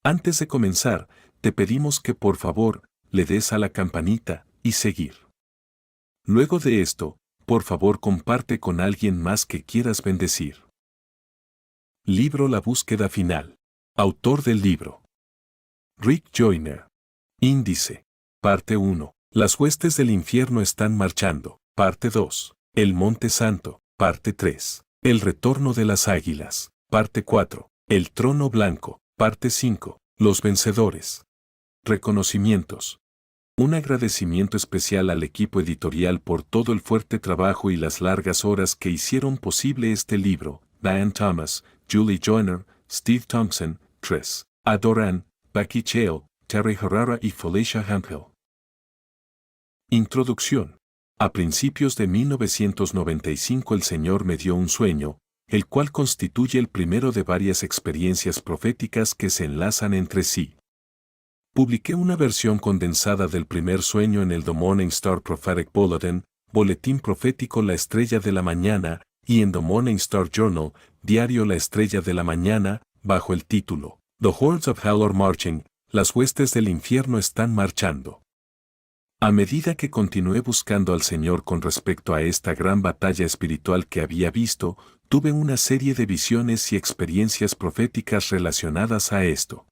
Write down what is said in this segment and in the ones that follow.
Antes de comenzar, te pedimos que por favor, le des a la campanita y seguir. Luego de esto, por favor comparte con alguien más que quieras bendecir. Libro La búsqueda final. Autor del libro: Rick Joyner. Índice. Parte 1. Las huestes del infierno están marchando. Parte 2. El Monte Santo. Parte 3. El retorno de las águilas. Parte 4. El trono blanco. Parte 5. Los vencedores. Reconocimientos. Un agradecimiento especial al equipo editorial por todo el fuerte trabajo y las largas horas que hicieron posible este libro. Diane Thomas, Julie Joyner, Steve Thompson, Tress Adoran, Becky Cheo, Terry Herrera y Felicia Hemphill. Introducción. A principios de 1995 el Señor me dio un sueño, el cual constituye el primero de varias experiencias proféticas que se enlazan entre sí. Publiqué una versión condensada del primer sueño en el The Morning Star Prophetic Bulletin, Boletín Profético La Estrella de la Mañana, y en The Morning Star Journal, Diario La Estrella de la Mañana, bajo el título The Hordes of Hell are Marching, las huestes del infierno están marchando. A medida que continué buscando al Señor con respecto a esta gran batalla espiritual que había visto, tuve una serie de visiones y experiencias proféticas relacionadas a esto.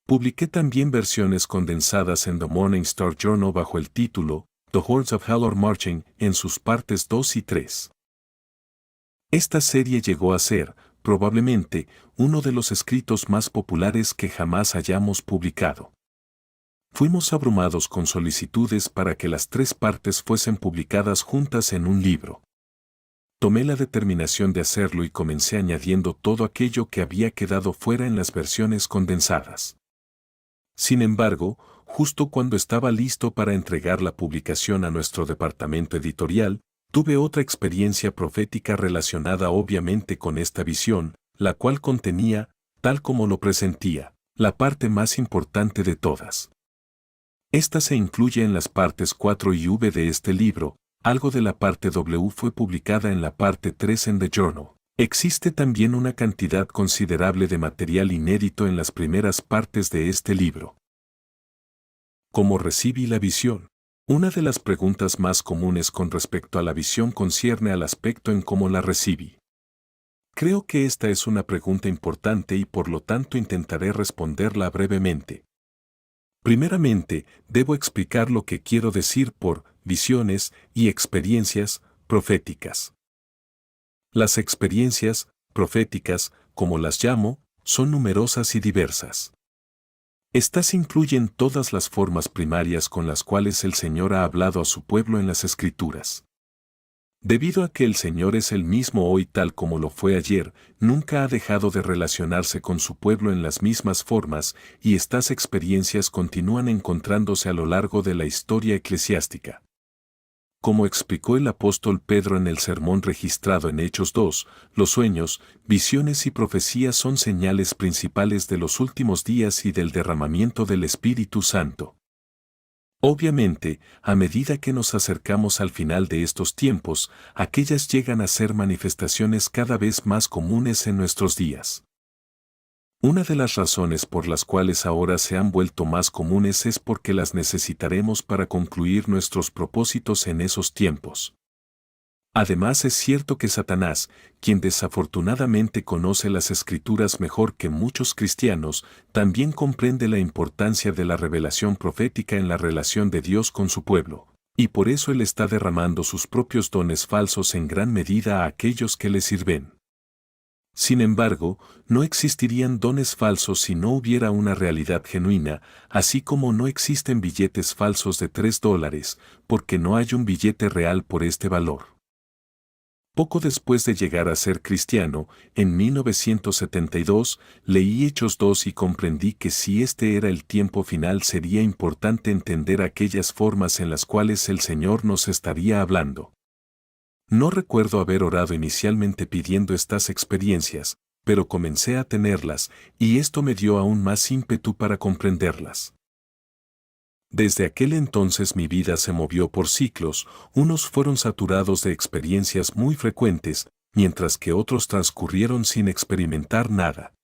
Publiqué también versiones condensadas en The Morning Star Journal bajo el título The Hordes of Hell are Marching en sus partes 2 y 3. Esta serie llegó a ser, probablemente, uno de los escritos más populares que jamás hayamos publicado. Fuimos abrumados con solicitudes para que las 3 partes fuesen publicadas juntas en un libro. Tomé la determinación de hacerlo y comencé añadiendo todo aquello que había quedado fuera en las versiones condensadas. Sin embargo, justo cuando estaba listo para entregar la publicación a nuestro departamento editorial, tuve otra experiencia profética relacionada obviamente con esta visión, la cual contenía, tal como lo presentía, la parte más importante de todas. Esta se incluye en las partes 4 y V de este libro, algo de la parte W fue publicada en la parte 3 en The Journal. Existe también una cantidad considerable de material inédito en las primeras partes de este libro. ¿Cómo recibí la visión? Una de las preguntas más comunes con respecto a la visión concierne al aspecto en cómo la recibí. Creo que esta es una pregunta importante y por lo tanto intentaré responderla brevemente. Primeramente, debo explicar lo que quiero decir por visiones y experiencias proféticas. Las experiencias proféticas, como las llamo, son numerosas y diversas. Estas incluyen todas las formas primarias con las cuales el Señor ha hablado a su pueblo en las Escrituras. Debido a que el Señor es el mismo hoy tal como lo fue ayer, nunca ha dejado de relacionarse con su pueblo en las mismas formas, y estas experiencias continúan encontrándose a lo largo de la historia eclesiástica. Como explicó el apóstol Pedro en el sermón registrado en Hechos 2, los sueños, visiones y profecías son señales principales de los últimos días y del derramamiento del Espíritu Santo. Obviamente, a medida que nos acercamos al final de estos tiempos, aquellas llegan a ser manifestaciones cada vez más comunes en nuestros días. Una de las razones por las cuales ahora se han vuelto más comunes es porque las necesitaremos para concluir nuestros propósitos en esos tiempos. Además es cierto que Satanás, quien desafortunadamente conoce las Escrituras mejor que muchos cristianos, también comprende la importancia de la revelación profética en la relación de Dios con su pueblo, y por eso él está derramando sus propios dones falsos en gran medida a aquellos que le sirven. Sin embargo, no existirían dones falsos si no hubiera una realidad genuina, así como no existen billetes falsos de $3, porque no hay un billete real por este valor. Poco después de llegar a ser cristiano, en 1972, leí Hechos 2 y comprendí que si este era el tiempo final sería importante entender aquellas formas en las cuales el Señor nos estaría hablando. No recuerdo haber orado inicialmente pidiendo estas experiencias, pero comencé a tenerlas, y esto me dio aún más ímpetu para comprenderlas. Desde aquel entonces mi vida se movió por ciclos, unos fueron saturados de experiencias muy frecuentes, mientras que otros transcurrieron sin experimentar nada.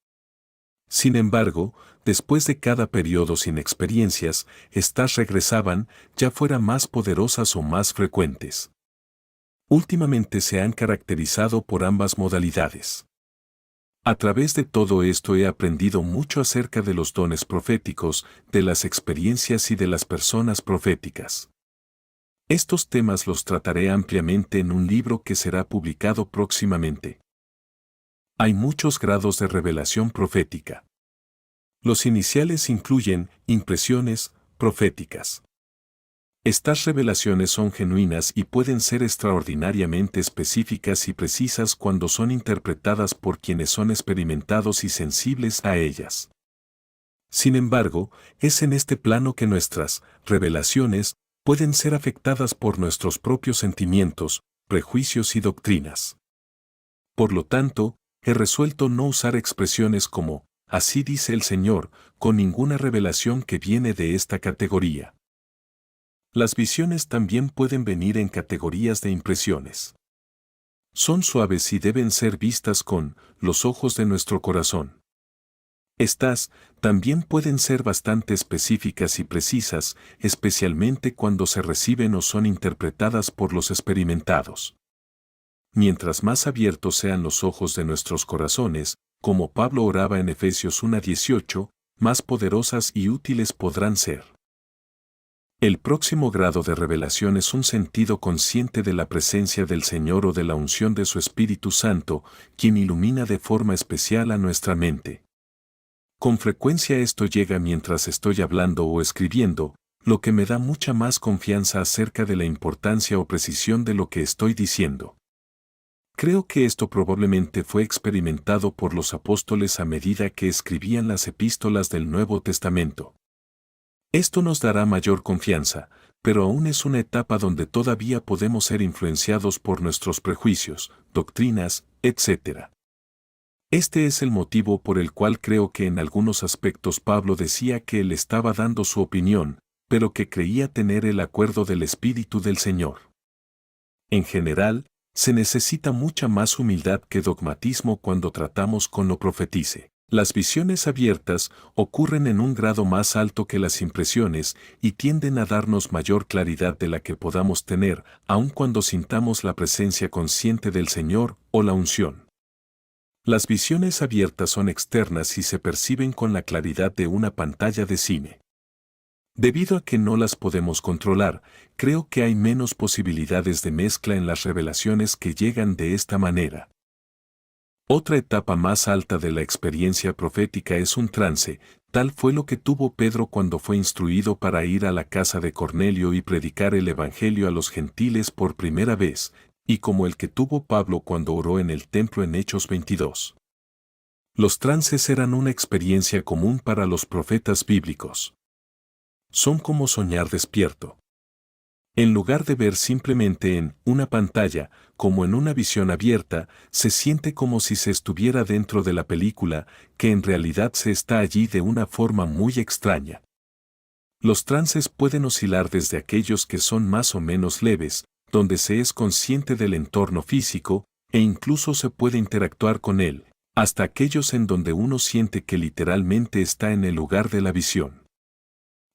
Sin embargo, después de cada periodo sin experiencias, éstas regresaban, ya fueran más poderosas o más frecuentes. Últimamente se han caracterizado por ambas modalidades. A través de todo esto he aprendido mucho acerca de los dones proféticos, de las experiencias y de las personas proféticas. Estos temas los trataré ampliamente en un libro que será publicado próximamente. Hay muchos grados de revelación profética. Los iniciales incluyen impresiones proféticas. Estas revelaciones son genuinas y pueden ser extraordinariamente específicas y precisas cuando son interpretadas por quienes son experimentados y sensibles a ellas. Sin embargo, es en este plano que nuestras revelaciones pueden ser afectadas por nuestros propios sentimientos, prejuicios y doctrinas. Por lo tanto, he resuelto no usar expresiones como "así dice el Señor" con ninguna revelación que viene de esta categoría. Las visiones también pueden venir en categorías de impresiones. Son suaves y deben ser vistas con los ojos de nuestro corazón. Estas también pueden ser bastante específicas y precisas, especialmente cuando se reciben o son interpretadas por los experimentados. Mientras más abiertos sean los ojos de nuestros corazones, como Pablo oraba en Efesios 1:18, más poderosas y útiles podrán ser. El próximo grado de revelación es un sentido consciente de la presencia del Señor o de la unción de su Espíritu Santo, quien ilumina de forma especial a nuestra mente. Con frecuencia esto llega mientras estoy hablando o escribiendo, lo que me da mucha más confianza acerca de la importancia o precisión de lo que estoy diciendo. Creo que esto probablemente fue experimentado por los apóstoles a medida que escribían las epístolas del Nuevo Testamento. Esto nos dará mayor confianza, pero aún es una etapa donde todavía podemos ser influenciados por nuestros prejuicios, doctrinas, etc. Este es el motivo por el cual creo que en algunos aspectos Pablo decía que él estaba dando su opinión, pero que creía tener el acuerdo del Espíritu del Señor. En general, se necesita mucha más humildad que dogmatismo cuando tratamos con lo profetice. Las visiones abiertas ocurren en un grado más alto que las impresiones y tienden a darnos mayor claridad de la que podamos tener, aun cuando sintamos la presencia consciente del Señor o la unción. Las visiones abiertas son externas y se perciben con la claridad de una pantalla de cine. Debido a que no las podemos controlar, creo que hay menos posibilidades de mezcla en las revelaciones que llegan de esta manera. Otra etapa más alta de la experiencia profética es un trance, tal fue lo que tuvo Pedro cuando fue instruido para ir a la casa de Cornelio y predicar el Evangelio a los gentiles por primera vez, y como el que tuvo Pablo cuando oró en el templo en Hechos 22. Los trances eran una experiencia común para los profetas bíblicos. Son como soñar despierto. En lugar de ver simplemente en una pantalla, como en una visión abierta, se siente como si se estuviera dentro de la película, que en realidad se está allí de una forma muy extraña. Los trances pueden oscilar desde aquellos que son más o menos leves, donde se es consciente del entorno físico, e incluso se puede interactuar con él, hasta aquellos en donde uno siente que literalmente está en el lugar de la visión.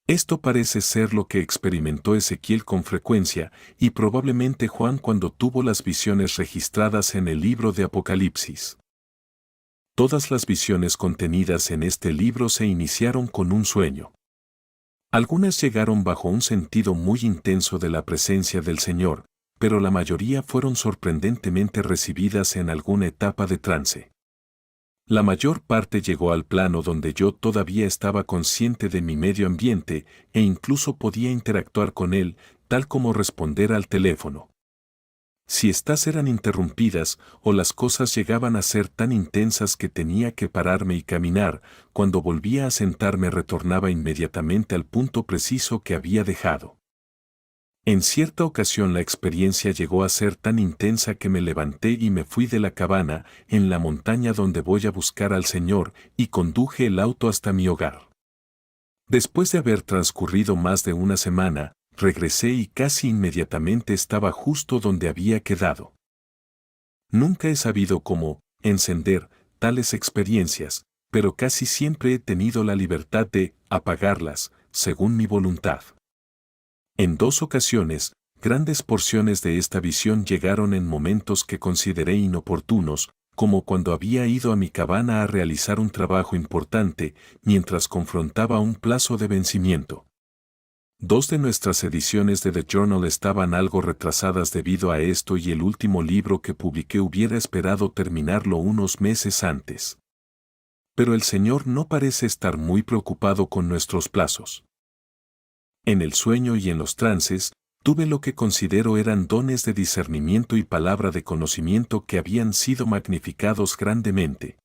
Esto parece ser lo que experimentó Ezequiel con frecuencia, y probablemente Juan cuando tuvo las visiones registradas en el libro de Apocalipsis. Todas las visiones contenidas en este libro se iniciaron con un sueño. Algunas llegaron bajo un sentido muy intenso de la presencia del Señor, pero la mayoría fueron sorprendentemente recibidas en alguna etapa de trance. La mayor parte llegó al plano donde yo todavía estaba consciente de mi medio ambiente e incluso podía interactuar con él, tal como responder al teléfono. Si estas eran interrumpidas o las cosas llegaban a ser tan intensas que tenía que pararme y caminar, cuando volvía a sentarme retornaba inmediatamente al punto preciso que había dejado. En cierta ocasión la experiencia llegó a ser tan intensa que me levanté y me fui de la cabana, en la montaña donde voy a buscar al Señor, y conduje el auto hasta mi hogar. Después de haber transcurrido más de una semana, regresé y casi inmediatamente estaba justo donde había quedado. Nunca he sabido cómo encender tales experiencias, pero casi siempre he tenido la libertad de apagarlas, según mi voluntad. En 2 ocasiones, grandes porciones de esta visión llegaron en momentos que consideré inoportunos, como cuando había ido a mi cabana a realizar un trabajo importante, mientras confrontaba un plazo de vencimiento. 2 de nuestras ediciones de The Journal estaban algo retrasadas debido a esto y el último libro que publiqué hubiera esperado terminarlo unos meses antes. Pero el Señor no parece estar muy preocupado con nuestros plazos. En el sueño y en los trances, tuve lo que considero eran dones de discernimiento y palabra de conocimiento que habían sido magnificados grandemente.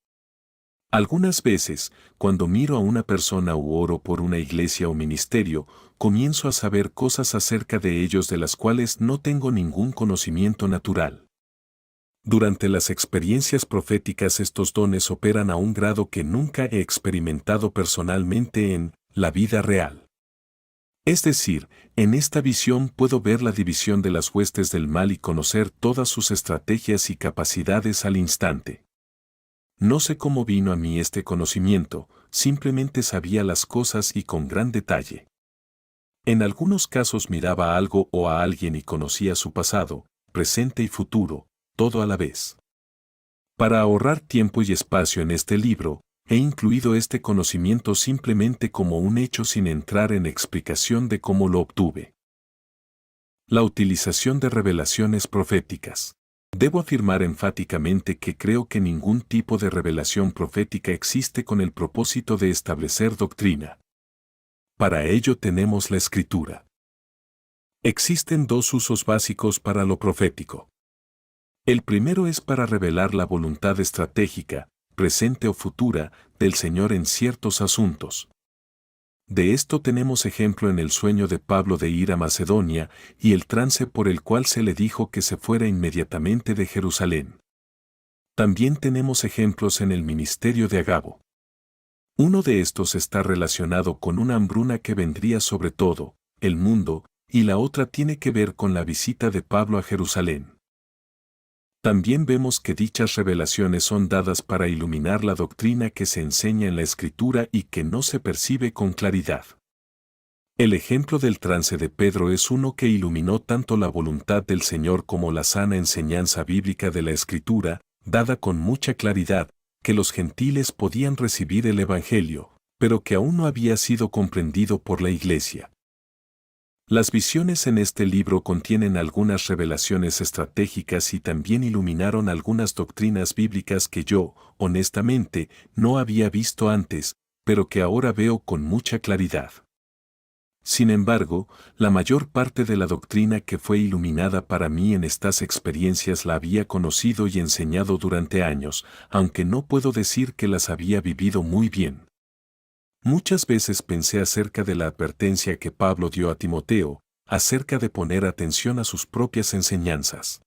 Algunas veces, cuando miro a una persona u oro por una iglesia o ministerio, comienzo a saber cosas acerca de ellos de las cuales no tengo ningún conocimiento natural. Durante las experiencias proféticas estos dones operan a un grado que nunca he experimentado personalmente en la vida real. Es decir, en esta visión puedo ver la división de las huestes del mal y conocer todas sus estrategias y capacidades al instante. No sé cómo vino a mí este conocimiento, simplemente sabía las cosas y con gran detalle. En algunos casos miraba algo o a alguien y conocía su pasado, presente y futuro, todo a la vez. Para ahorrar tiempo y espacio en este libro, he incluido este conocimiento simplemente como un hecho sin entrar en explicación de cómo lo obtuve. La utilización de revelaciones proféticas. Debo afirmar enfáticamente que creo que ningún tipo de revelación profética existe con el propósito de establecer doctrina. Para ello tenemos la Escritura. Existen 2 usos básicos para lo profético. El primero es para revelar la voluntad estratégica, presente o futura, del Señor en ciertos asuntos. De esto tenemos ejemplo en el sueño de Pablo de ir a Macedonia y el trance por el cual se le dijo que se fuera inmediatamente de Jerusalén. También tenemos ejemplos en el ministerio de Agabo. Uno de estos está relacionado con una hambruna que vendría sobre todo el mundo, y la otra tiene que ver con la visita de Pablo a Jerusalén. También vemos que dichas revelaciones son dadas para iluminar la doctrina que se enseña en la Escritura y que no se percibe con claridad. El ejemplo del trance de Pedro es uno que iluminó tanto la voluntad del Señor como la sana enseñanza bíblica de la Escritura, dada con mucha claridad, que los gentiles podían recibir el Evangelio, pero que aún no había sido comprendido por la Iglesia. Las visiones en este libro contienen algunas revelaciones estratégicas y también iluminaron algunas doctrinas bíblicas que yo, honestamente, no había visto antes, pero que ahora veo con mucha claridad. Sin embargo, la mayor parte de la doctrina que fue iluminada para mí en estas experiencias la había conocido y enseñado durante años, aunque no puedo decir que las había vivido muy bien. Muchas veces pensé acerca de la advertencia que Pablo dio a Timoteo, acerca de poner atención a sus propias enseñanzas.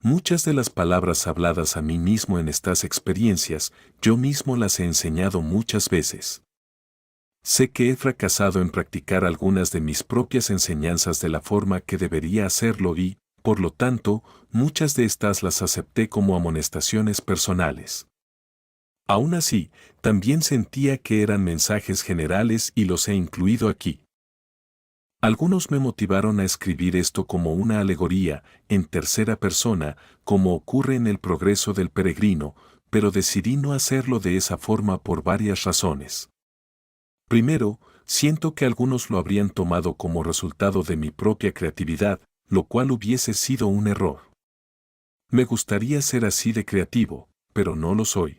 Muchas de las palabras habladas a mí mismo en estas experiencias, yo mismo las he enseñado muchas veces. Sé que he fracasado en practicar algunas de mis propias enseñanzas de la forma que debería hacerlo y, por lo tanto, muchas de estas las acepté como amonestaciones personales. Aún así, también sentía que eran mensajes generales y los he incluido aquí. Algunos me motivaron a escribir esto como una alegoría, en tercera persona, como ocurre en El progreso del peregrino, pero decidí no hacerlo de esa forma por varias razones. Primero, siento que algunos lo habrían tomado como resultado de mi propia creatividad, lo cual hubiese sido un error. Me gustaría ser así de creativo, pero no lo soy.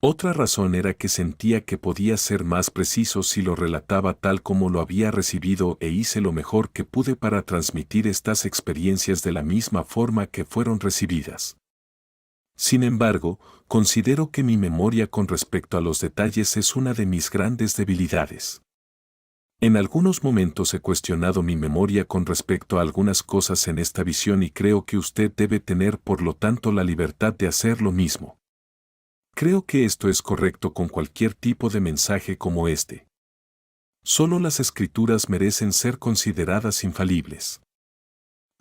Otra razón era que sentía que podía ser más preciso si lo relataba tal como lo había recibido e hice lo mejor que pude para transmitir estas experiencias de la misma forma que fueron recibidas. Sin embargo, considero que mi memoria con respecto a los detalles es una de mis grandes debilidades. En algunos momentos he cuestionado mi memoria con respecto a algunas cosas en esta visión y creo que usted debe tener por lo tanto la libertad de hacer lo mismo. Creo que esto es correcto con cualquier tipo de mensaje como este. Solo las Escrituras merecen ser consideradas infalibles.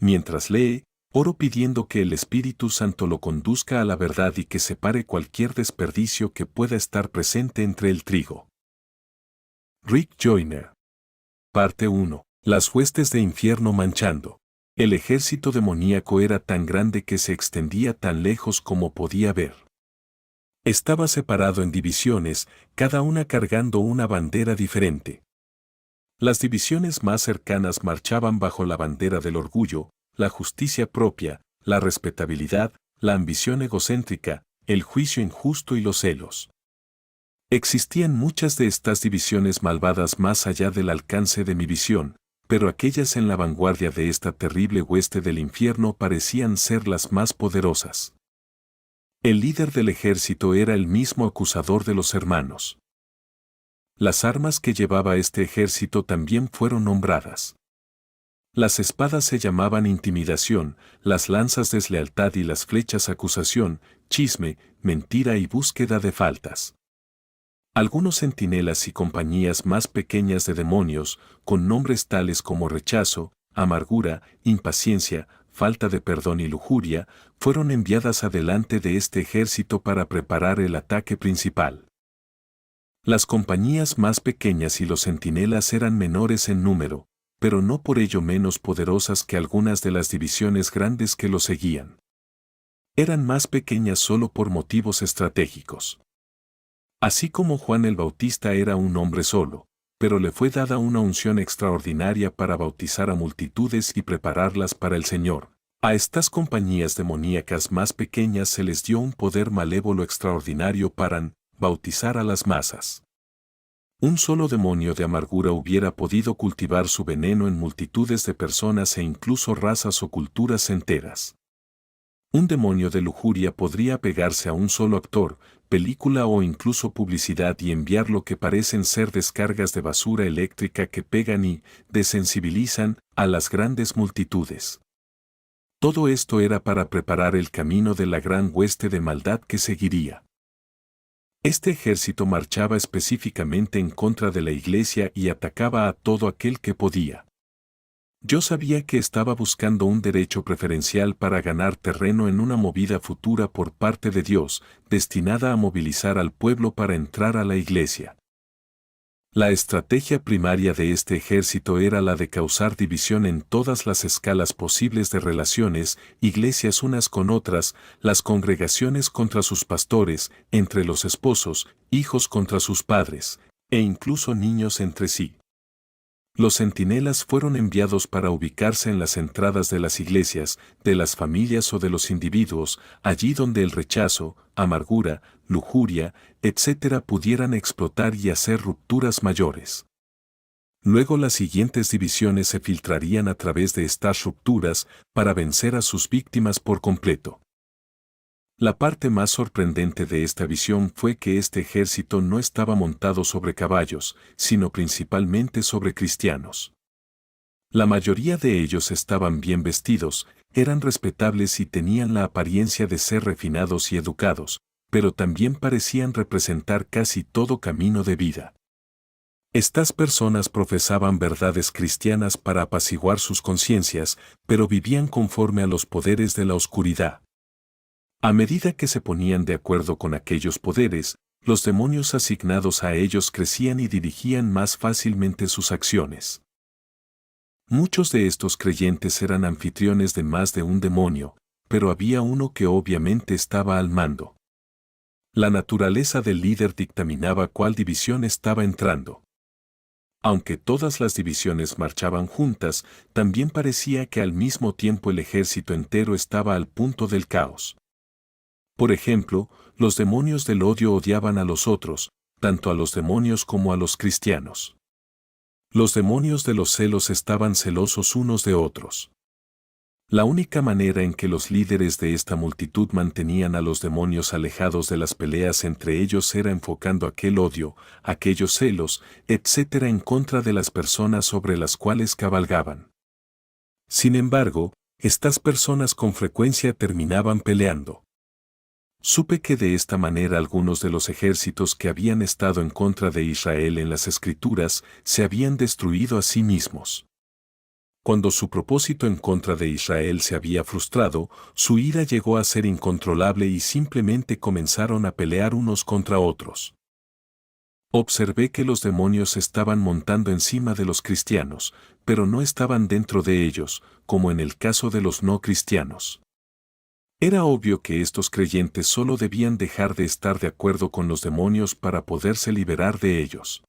Mientras lee, Oro pidiendo que el Espíritu Santo lo conduzca a la verdad y que separe cualquier desperdicio que pueda estar presente entre el trigo. Rick Joyner. Parte 1. Las huestes de infierno manchando. El ejército demoníaco era tan grande que se extendía tan lejos como podía ver. Estaba separado en divisiones, cada una cargando una bandera diferente. Las divisiones más cercanas marchaban bajo la bandera del orgullo, la justicia propia, la respetabilidad, la ambición egocéntrica, el juicio injusto y los celos. Existían muchas de estas divisiones malvadas más allá del alcance de mi visión, pero aquellas en la vanguardia de esta terrible hueste del infierno parecían ser las más poderosas. El líder del ejército era el mismo acusador de los hermanos. Las armas que llevaba este ejército también fueron nombradas. Las espadas se llamaban intimidación, las lanzas deslealtad y las flechas acusación, chisme, mentira y búsqueda de faltas. Algunos centinelas y compañías más pequeñas de demonios, con nombres tales como rechazo, amargura, impaciencia, falta de perdón y lujuria, fueron enviadas adelante de este ejército para preparar el ataque principal. Las compañías más pequeñas y los centinelas eran menores en número, pero no por ello menos poderosas que algunas de las divisiones grandes que lo seguían. Eran más pequeñas solo por motivos estratégicos. Así como Juan el Bautista era un hombre solo, pero le fue dada una unción extraordinaria para bautizar a multitudes y prepararlas para el Señor. A estas compañías demoníacas más pequeñas se les dio un poder malévolo extraordinario para bautizar a las masas. Un solo demonio de amargura hubiera podido cultivar su veneno en multitudes de personas e incluso razas o culturas enteras. Un demonio de lujuria podría pegarse a un solo actor, película o incluso publicidad y enviar lo que parecen ser descargas de basura eléctrica que pegan y desensibilizan a las grandes multitudes. Todo esto era para preparar el camino de la gran hueste de maldad que seguiría. Este ejército marchaba específicamente en contra de la iglesia y atacaba a todo aquel que podía. Yo sabía que estaba buscando un derecho preferencial para ganar terreno en una movida futura por parte de Dios, destinada a movilizar al pueblo para entrar a la iglesia. La estrategia primaria de este ejército era la de causar división en todas las escalas posibles de relaciones, iglesias unas con otras, las congregaciones contra sus pastores, entre los esposos, hijos contra sus padres, e incluso niños entre sí. Los centinelas fueron enviados para ubicarse en las entradas de las iglesias, de las familias o de los individuos, allí donde el rechazo, amargura, lujuria, etc. pudieran explotar y hacer rupturas mayores. Luego las siguientes divisiones se filtrarían a través de estas rupturas para vencer a sus víctimas por completo. La parte más sorprendente de esta visión fue que este ejército no estaba montado sobre caballos, sino principalmente sobre cristianos. La mayoría de ellos estaban bien vestidos, eran respetables y tenían la apariencia de ser refinados y educados, pero también parecían representar casi todo camino de vida. Estas personas profesaban verdades cristianas para apaciguar sus conciencias, pero vivían conforme a los poderes de la oscuridad. A medida que se ponían de acuerdo con aquellos poderes, los demonios asignados a ellos crecían y dirigían más fácilmente sus acciones. Muchos de estos creyentes eran anfitriones de más de un demonio, pero había uno que obviamente estaba al mando. La naturaleza del líder dictaminaba cuál división estaba entrando. Aunque todas las divisiones marchaban juntas, también parecía que al mismo tiempo el ejército entero estaba al punto del caos. Por ejemplo, los demonios del odio odiaban a los otros, tanto a los demonios como a los cristianos. Los demonios de los celos estaban celosos unos de otros. La única manera en que los líderes de esta multitud mantenían a los demonios alejados de las peleas entre ellos era enfocando aquel odio, aquellos celos, etc. en contra de las personas sobre las cuales cabalgaban. Sin embargo, estas personas con frecuencia terminaban peleando. Supe que de esta manera algunos de los ejércitos que habían estado en contra de Israel en las Escrituras se habían destruido a sí mismos. Cuando su propósito en contra de Israel se había frustrado, su ira llegó a ser incontrolable y simplemente comenzaron a pelear unos contra otros. Observé que los demonios estaban montando encima de los cristianos, pero no estaban dentro de ellos, como en el caso de los no cristianos. Era obvio que estos creyentes solo debían dejar de estar de acuerdo con los demonios para poderse liberar de ellos.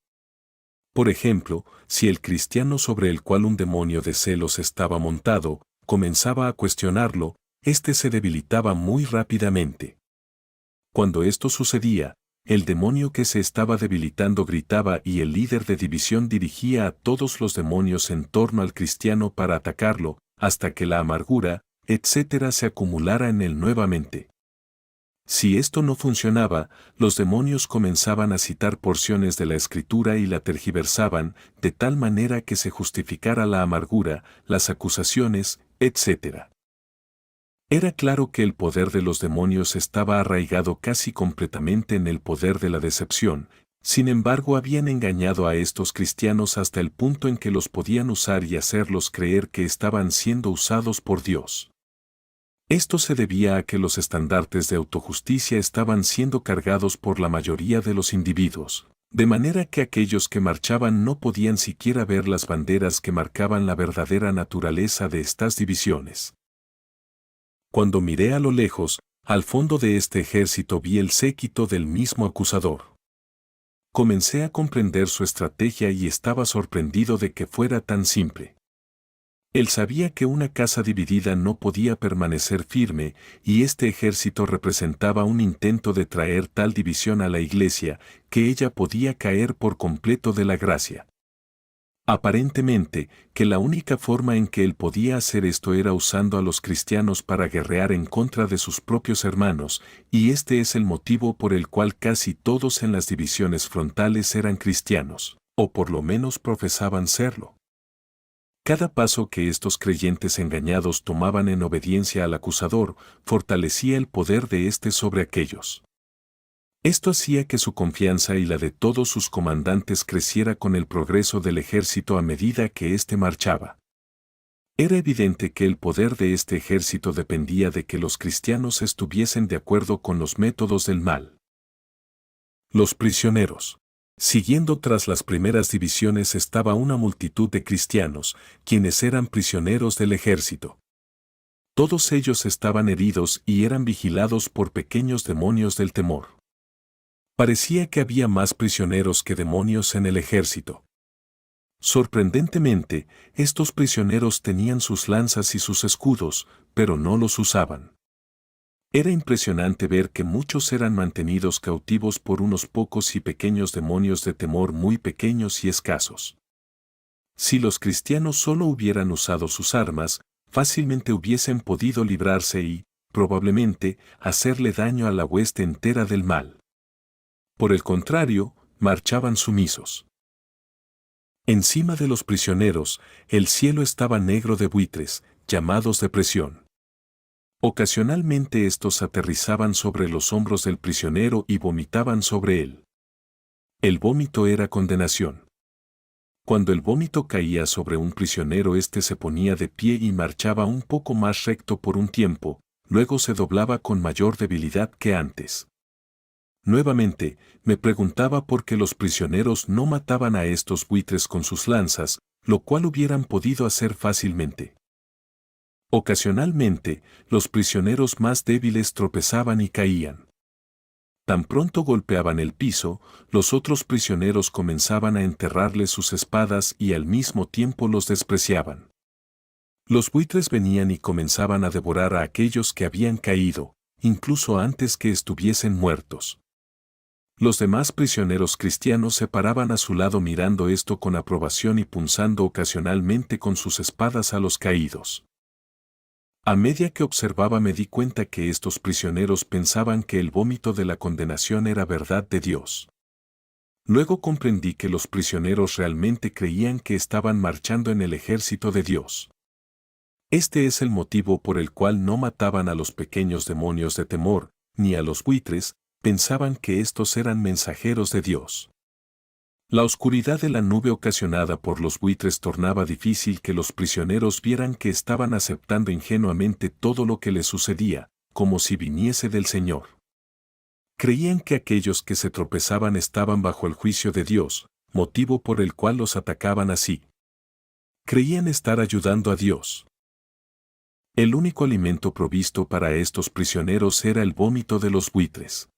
Por ejemplo, si el cristiano sobre el cual un demonio de celos estaba montado, comenzaba a cuestionarlo, éste se debilitaba muy rápidamente. Cuando esto sucedía, el demonio que se estaba debilitando gritaba y el líder de división dirigía a todos los demonios en torno al cristiano para atacarlo, hasta que la amargura, etc., se acumulara en él nuevamente. Si esto no funcionaba, los demonios comenzaban a citar porciones de la Escritura y la tergiversaban, de tal manera que se justificara la amargura, las acusaciones, etc. Era claro que el poder de los demonios estaba arraigado casi completamente en el poder de la decepción, sin embargo habían engañado a estos cristianos hasta el punto en que los podían usar y hacerlos creer que estaban siendo usados por Dios. Esto se debía a que los estandartes de autojusticia estaban siendo cargados por la mayoría de los individuos, de manera que aquellos que marchaban no podían siquiera ver las banderas que marcaban la verdadera naturaleza de estas divisiones. Cuando miré a lo lejos, al fondo de este ejército vi el séquito del mismo acusador. Comencé a comprender su estrategia y estaba sorprendido de que fuera tan simple. Él sabía que una casa dividida no podía permanecer firme, y este ejército representaba un intento de traer tal división a la iglesia, que ella podía caer por completo de la gracia. Aparentemente, que la única forma en que él podía hacer esto era usando a los cristianos para guerrear en contra de sus propios hermanos, y este es el motivo por el cual casi todos en las divisiones frontales eran cristianos, o por lo menos profesaban serlo. Cada paso que estos creyentes engañados tomaban en obediencia al acusador, fortalecía el poder de éste sobre aquellos. Esto hacía que su confianza y la de todos sus comandantes creciera con el progreso del ejército a medida que éste marchaba. Era evidente que el poder de este ejército dependía de que los cristianos estuviesen de acuerdo con los métodos del mal. Los prisioneros. Siguiendo tras las primeras divisiones estaba una multitud de cristianos, quienes eran prisioneros del ejército. Todos ellos estaban heridos y eran vigilados por pequeños demonios del temor. Parecía que había más prisioneros que demonios en el ejército. Sorprendentemente, estos prisioneros tenían sus lanzas y sus escudos, pero no los usaban. Era impresionante ver que muchos eran mantenidos cautivos por unos pocos y pequeños demonios de temor muy pequeños y escasos. Si los cristianos solo hubieran usado sus armas, fácilmente hubiesen podido librarse y, probablemente, hacerle daño a la hueste entera del mal. Por el contrario, marchaban sumisos. Encima de los prisioneros, el cielo estaba negro de buitres, llamados depresión. Ocasionalmente estos aterrizaban sobre los hombros del prisionero y vomitaban sobre él. El vómito era condenación. Cuando el vómito caía sobre un prisionero, éste se ponía de pie y marchaba un poco más recto por un tiempo, luego se doblaba con mayor debilidad que antes. Nuevamente, me preguntaba por qué los prisioneros no mataban a estos buitres con sus lanzas, lo cual hubieran podido hacer fácilmente. Ocasionalmente, los prisioneros más débiles tropezaban y caían. Tan pronto golpeaban el piso, los otros prisioneros comenzaban a enterrarles sus espadas y al mismo tiempo los despreciaban. Los buitres venían y comenzaban a devorar a aquellos que habían caído, incluso antes que estuviesen muertos. Los demás prisioneros cristianos se paraban a su lado mirando esto con aprobación y punzando ocasionalmente con sus espadas a los caídos. A medida que observaba me di cuenta que estos prisioneros pensaban que el vómito de la condenación era verdad de Dios. Luego comprendí que los prisioneros realmente creían que estaban marchando en el ejército de Dios. Este es el motivo por el cual no mataban a los pequeños demonios de temor, ni a los buitres, pensaban que estos eran mensajeros de Dios. La oscuridad de la nube ocasionada por los buitres tornaba difícil que los prisioneros vieran que estaban aceptando ingenuamente todo lo que les sucedía, como si viniese del Señor. Creían que aquellos que se tropezaban estaban bajo el juicio de Dios, motivo por el cual los atacaban así. Creían estar ayudando a Dios. El único alimento provisto para estos prisioneros era el vómito de los buitres.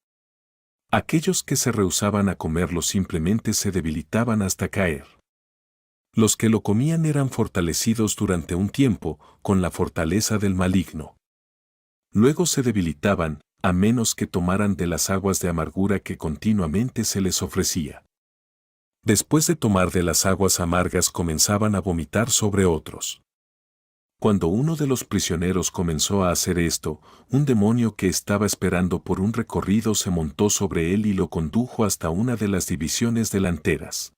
Aquellos que se rehusaban a comerlo simplemente se debilitaban hasta caer. Los que lo comían eran fortalecidos durante un tiempo, con la fortaleza del maligno. Luego se debilitaban, a menos que tomaran de las aguas de amargura que continuamente se les ofrecía. Después de tomar de las aguas amargas comenzaban a vomitar sobre otros. Cuando uno de los prisioneros comenzó a hacer esto, un demonio que estaba esperando por un recorrido se montó sobre él y lo condujo hasta una de las divisiones delanteras.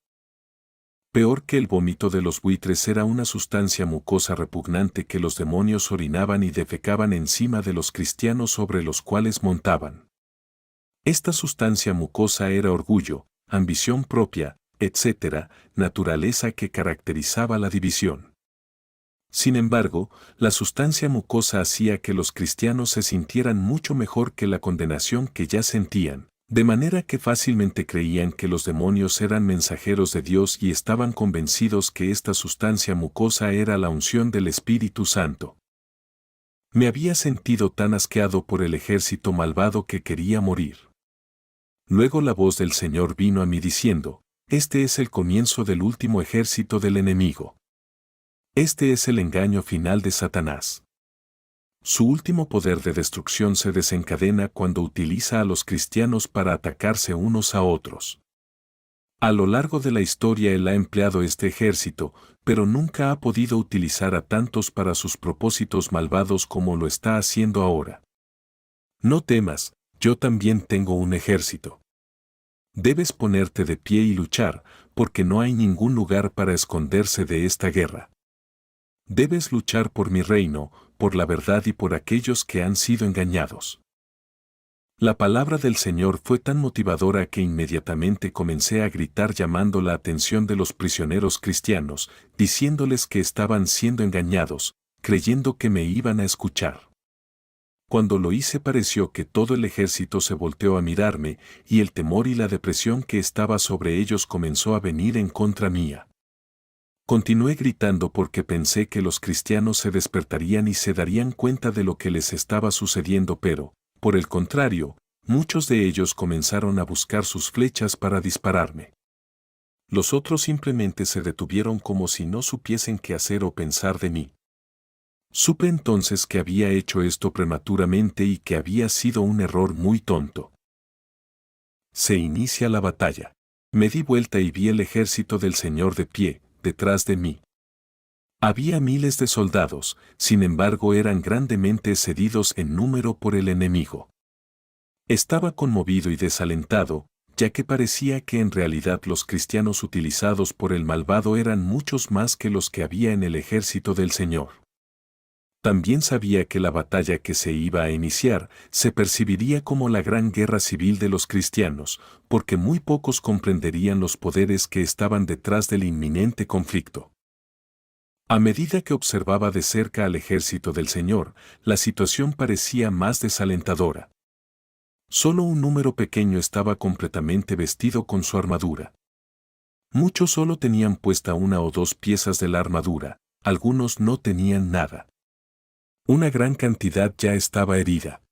Peor que el vómito de los buitres era una sustancia mucosa repugnante que los demonios orinaban y defecaban encima de los cristianos sobre los cuales montaban. Esta sustancia mucosa era orgullo, ambición propia, etc., naturaleza que caracterizaba la división. Sin embargo, la sustancia mucosa hacía que los cristianos se sintieran mucho mejor que la condenación que ya sentían, de manera que fácilmente creían que los demonios eran mensajeros de Dios y estaban convencidos que esta sustancia mucosa era la unción del Espíritu Santo. Me había sentido tan asqueado por el ejército malvado que quería morir. Luego la voz del Señor vino a mí diciendo: este es el comienzo del último ejército del enemigo. Este es el engaño final de Satanás. Su último poder de destrucción se desencadena cuando utiliza a los cristianos para atacarse unos a otros. A lo largo de la historia él ha empleado este ejército, pero nunca ha podido utilizar a tantos para sus propósitos malvados como lo está haciendo ahora. No temas, yo también tengo un ejército. Debes ponerte de pie y luchar, porque no hay ningún lugar para esconderse de esta guerra. Debes luchar por mi reino, por la verdad y por aquellos que han sido engañados. La palabra del Señor fue tan motivadora que inmediatamente comencé a gritar llamando la atención de los prisioneros cristianos, diciéndoles que estaban siendo engañados, creyendo que me iban a escuchar. Cuando lo hice pareció que todo el ejército se volteó a mirarme, y el temor y la depresión que estaba sobre ellos comenzó a venir en contra mía. Continué gritando porque pensé que los cristianos se despertarían y se darían cuenta de lo que les estaba sucediendo, pero, por el contrario, muchos de ellos comenzaron a buscar sus flechas para dispararme. Los otros simplemente se detuvieron como si no supiesen qué hacer o pensar de mí. Supe entonces que había hecho esto prematuramente y que había sido un error muy tonto. Se inicia la batalla. Me di vuelta y vi el ejército del Señor de pie, detrás de mí. Había miles de soldados, sin embargo eran grandemente excedidos en número por el enemigo. Estaba conmovido y desalentado, ya que parecía que en realidad los cristianos utilizados por el malvado eran muchos más que los que había en el ejército del Señor. También sabía que la batalla que se iba a iniciar se percibiría como la gran guerra civil de los cristianos, porque muy pocos comprenderían los poderes que estaban detrás del inminente conflicto. A medida que observaba de cerca al ejército del Señor, la situación parecía más desalentadora. Solo un número pequeño estaba completamente vestido con su armadura. Muchos solo tenían puesta una o dos piezas de la armadura, algunos no tenían nada. Una gran cantidad ya estaba herida.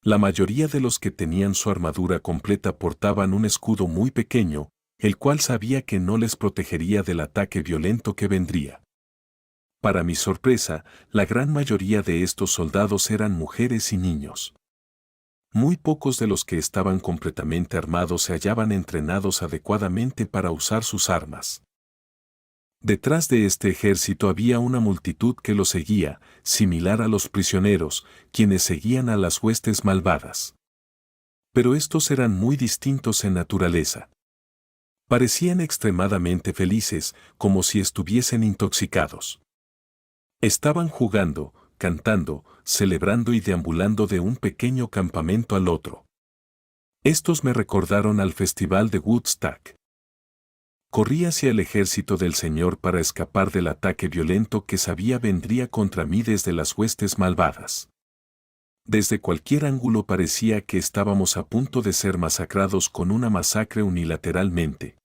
La mayoría de los que tenían su armadura completa portaban un escudo muy pequeño, el cual sabía que no les protegería del ataque violento que vendría. Para mi sorpresa, la gran mayoría de estos soldados eran mujeres y niños. Muy pocos de los que estaban completamente armados se hallaban entrenados adecuadamente para usar sus armas. Detrás de este ejército había una multitud que lo seguía, similar a los prisioneros, quienes seguían a las huestes malvadas. Pero estos eran muy distintos en naturaleza. Parecían extremadamente felices, como si estuviesen intoxicados. Estaban jugando, cantando, celebrando y deambulando de un pequeño campamento al otro. Estos me recordaron al festival de Woodstock. Corrí hacia el ejército del Señor para escapar del ataque violento que sabía vendría contra mí desde las huestes malvadas. Desde cualquier ángulo parecía que estábamos a punto de ser masacrados con una masacre unilateralmente.